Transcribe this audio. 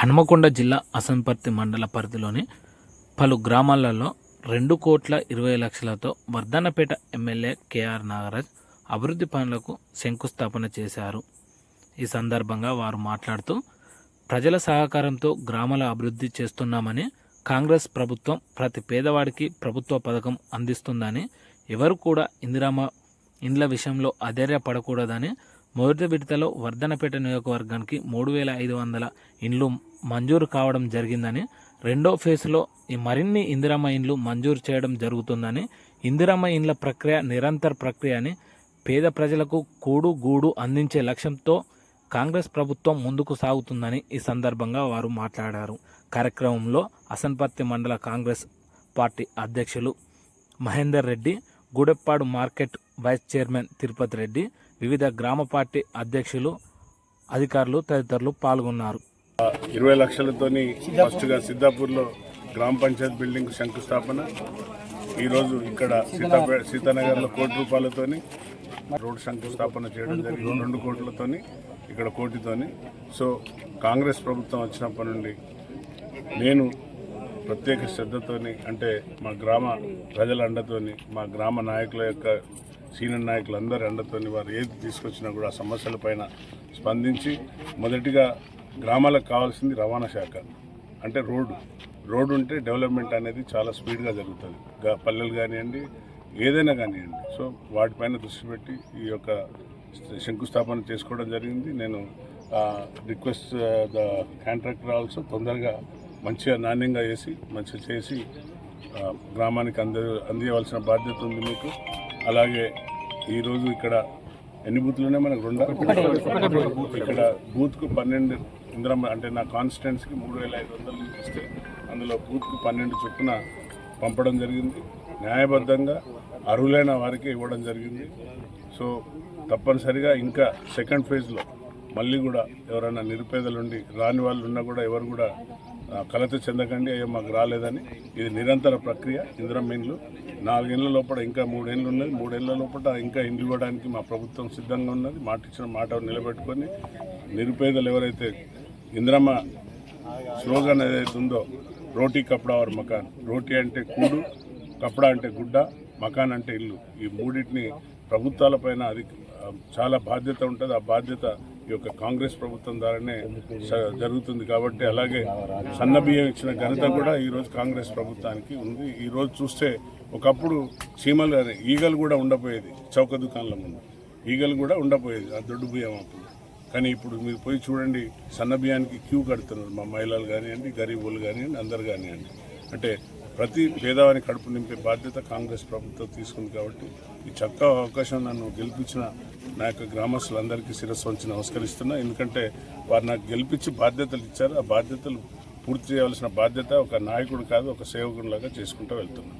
హన్మకొండ జిల్లా అసన్పర్తి మండల పరిధిలోని పలు గ్రామాలలో 2,20,00,000తో వర్ధన్నపేట ఎమ్మెల్యే కేఆర్ నాగరాజ్ అభివృద్ధి పనులకు శంకుస్థాపన చేశారు. ఈ సందర్భంగా వారు మాట్లాడుతూ ప్రజల సహకారంతో గ్రామాల అభివృద్ధి చేస్తున్నామని, కాంగ్రెస్ ప్రభుత్వం ప్రతి పేదవాడికి ప్రభుత్వ పథకం అందిస్తుందని, ఎవరు కూడా ఇండ్ల విషయంలో అధైర్యపడకూడదని, మొదటి విడతలో వర్ధన్నపేట నియోజకవర్గానికి 3,500 ఇండ్లు మంజూరు కావడం జరిగిందని, రెండో ఫేజ్లో మరిన్ని ఇందిరమ్మ ఇండ్లు మంజూరు చేయడం జరుగుతుందని, ఇందిరమ్మ ఇండ్ల ప్రక్రియ నిరంతర ప్రక్రియ అని, పేద ప్రజలకు కూడు గూడు అందించే లక్ష్యంతో కాంగ్రెస్ ప్రభుత్వం ముందుకు సాగుతుందని ఈ సందర్భంగా వారు మాట్లాడారు. కార్యక్రమంలో అసన్పర్తి మండల కాంగ్రెస్ పార్టీ అధ్యక్షులు Mahender Reddy, Gudeppadu market vice chairman Tirupathi Reddy, వివిధ గ్రామ పార్టీ అధ్యక్షులు, అధికారులు తదితరులు పాల్గొన్నారు. 20 లక్షలతోని ఫస్ట్గా సిద్ధాపూర్లో గ్రామ పంచాయత్ బిల్డింగ్ శంకుస్థాపన, ఈరోజు ఇక్కడ సీతానగర్లో 1 కోటి రూపాయలతోని రోడ్ శంకుస్థాపన చేయడం జరిగింది. 2 కోట్లతోని ఇక్కడ 1 కోటితోని. సో కాంగ్రెస్ ప్రభుత్వం వచ్చినప్పటి నుండి నేను ప్రత్యేక శ్రద్ధతోని, అంటే మా గ్రామ ప్రజల అండతోని, మా గ్రామ నాయకుల యొక్క సీనియర్ నాయకులందరి అండతోని వారు ఏది తీసుకొచ్చినా కూడా సమస్యలపైన స్పందించి, మొదటిగా గ్రామాలకు కావాల్సింది రవాణా శాఖ, అంటే రోడ్డు ఉంటే డెవలప్మెంట్ అనేది చాలా స్పీడ్గా జరుగుతుంది. పల్లెలు కానివ్వండి, ఏదైనా కానివ్వండి. సో వాటిపైన దృష్టి పెట్టి ఈ యొక్క శంకుస్థాపన చేసుకోవడం జరిగింది. నేను రిక్వెస్ట్ ద కాంట్రాక్టర్ ఆల్సో తొందరగా మంచిగా నాణ్యంగా మంచిగా చేసి గ్రామానికి అందియవలసిన బాధ్యత ఉంది మీకు. అలాగే ఈరోజు ఇక్కడ ఎన్ని బూత్లున్నాయి మనకు? 2 ఇక్కడ బూత్కు 12 ఇందిరమ్మ, అంటే నా కాన్స్టిట్యున్సీకి 3,500 ఇస్తే అందులో బూత్కు 12 చొప్పున పంపడం జరిగింది. న్యాయబద్ధంగా అర్హులైన వారికి ఇవ్వడం జరిగింది. సో తప్పనిసరిగా ఇంకా సెకండ్ ఫేజ్లో మళ్ళీ కూడా ఎవరైనా నిరుపేదలుండి రాని వాళ్ళు ఉన్నా కూడా ఎవరు కూడా కలత చెందకండి, అయ్యో మాకు రాలేదని. ఇది నిరంతర ప్రక్రియ. ఇందిరమ్మ ఇండ్లు 4 ఏళ్ల లోపల ఇంకా 3 ఏళ్ళు ఉన్నది. 3 ఏళ్ల లోపల ఇంకా ఇండ్లు ఇవ్వడానికి మా ప్రభుత్వం సిద్ధంగా ఉన్నది. ఇచ్చిన మాట నిలబెట్టుకొని నిరుపేదలు ఎవరైతే ఇందిరమ్మ స్లోగన్ ఏదైతే ఉందో, రోటీ కప్డా ఆర్ మకాన్, రోటీ అంటే కూడు, కప్డా అంటే గుడ్డ, మకాన్ అంటే ఇల్లు, ఈ మూడింటిని ప్రభుత్వాలపైన అది చాలా బాధ్యత ఉంటుంది. ఆ బాధ్యత ఈ యొక్క కాంగ్రెస్ ప్రభుత్వం ద్వారానే జరుగుతుంది. కాబట్టి అలాగే సన్న బియ్యం ఇచ్చిన ఘనత కూడా ఈరోజు కాంగ్రెస్ ప్రభుత్వానికి ఉంది. ఈరోజు చూస్తే ఒకప్పుడు చీమలు కానీ ఈగలు కూడా ఉండపోయేది, చౌక దుకాణాల ముందు ఈగలు కూడా ఉండపోయేది ఆ దొడ్డు బియ్యం అప్పుడు. కానీ ఇప్పుడు మీరు పోయి చూడండి, సన్న బియ్యానికి క్యూ కడుతున్నారు మా మహిళలు కానివ్వండి, గరీబులు కానివ్వండి, అందరు కానివ్వండి. అంటే ప్రతి పేదవాని కడుపు నింపే బాధ్యత కాంగ్రెస్ ప్రభుత్వం తీసుకుంది. కాబట్టి ఈ చక్కగా అవకాశం నన్ను గెలిపించిన నా యొక్క గ్రామస్తులందరికీ శిరస్సు వంచి నమస్కరిస్తున్నా. ఎందుకంటే వారు నాకు గెలిపించి బాధ్యతలు ఇచ్చారు. ఆ బాధ్యతలు పూర్తి చేయవలసిన బాధ్యత ఒక నాయకుడు కాదు, ఒక సేవకుడిలాగా చేసుకుంటూ వెళ్తున్నాను.